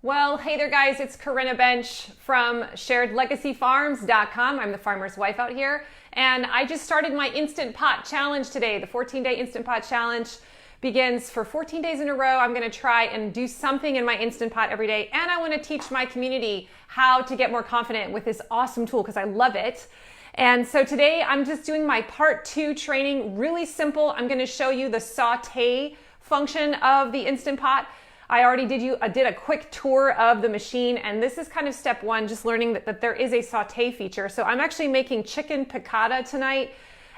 Well, hey there guys, it's Corinna Bench from sharedlegacyfarms.com. I'm the farmer's wife out here, and I just started my Instant Pot Challenge today. The 14-day Instant Pot Challenge begins for 14 days in a row. I'm gonna try and do something in my Instant Pot every day, and I wanna teach my community how to get more confident with this awesome tool because I love it. And so today I'm just doing my part 2 training, really simple. I'm gonna show you the saute function of the Instant Pot. I already did a quick tour of the machine, and this is kind of step 1, just learning that there is a saute feature. So I'm actually making chicken piccata tonight.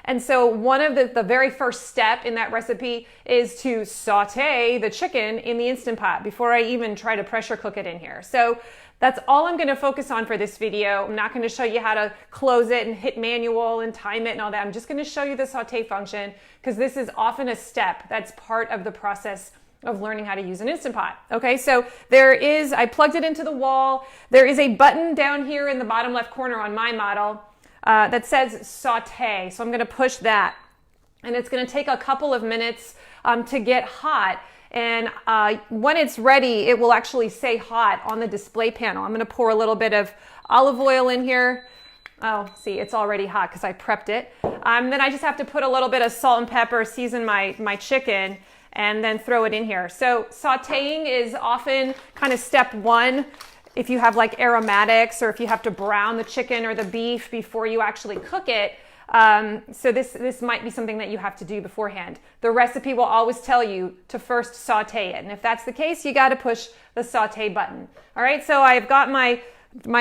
And so one of the very first step in that recipe is to saute the chicken in the Instant Pot before I even try to pressure cook it in here. So that's all I'm gonna focus on for this video. I'm not gonna show you how to close it and hit manual and time it and all that. I'm just gonna show you the saute function because this is often a step that's part of the process of learning how to use an Instant Pot. Okay, so I plugged it into the wall. There is a button down here in the bottom left corner on my model that says saute. So I'm gonna push that. And it's gonna take a couple of minutes to get hot. And when it's ready, it will actually say hot on the display panel. I'm gonna pour a little bit of olive oil in here. Oh, see, it's already hot because I prepped it. Then I just have to put a little bit of salt and pepper, season my chicken, and then throw it in here. So sauteing is often kind of step 1 if you have like aromatics or if you have to brown the chicken or the beef before you actually cook it. So this might be something that you have to do beforehand. The recipe will always tell you to first saute it. And if that's the case, you got to push the saute button. All right, so I've got my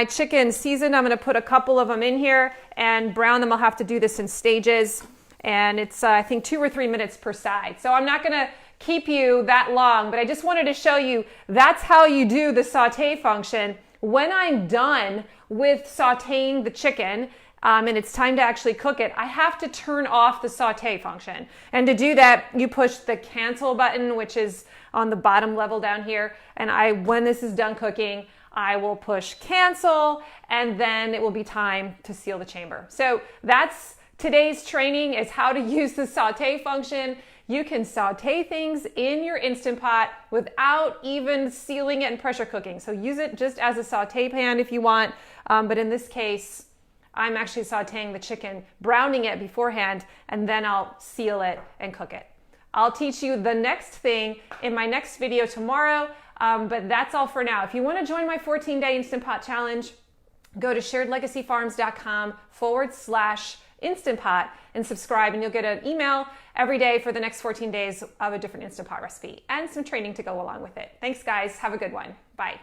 chicken seasoned. I'm going to put a couple of them in here and brown them. I'll have to do this in stages. And it's, I think, 2 or 3 minutes per side. So I'm not going to keep you that long, but I just wanted to show you that's how you do the saute function. When I'm done with sauteing the chicken and it's time to actually cook it, I have to turn off the saute function. And to do that, you push the cancel button, which is on the bottom level down here. And when this is done cooking, I will push cancel, and then it will be time to seal the chamber. So that's today's training, is how to use the saute function. You can saute things in your Instant Pot without even sealing it and pressure cooking. So use it just as a saute pan if you want. But in this case, I'm actually sauteing the chicken, browning it beforehand, and then I'll seal it and cook it. I'll teach you the next thing in my next video tomorrow, but that's all for now. If you want to join my 14-day Instant Pot Challenge, go to sharedlegacyfarms.com/Instant Pot and subscribe, and you'll get an email every day for the next 14 days of a different Instant Pot recipe and some training to go along with it. Thanks guys, have a good one. Bye.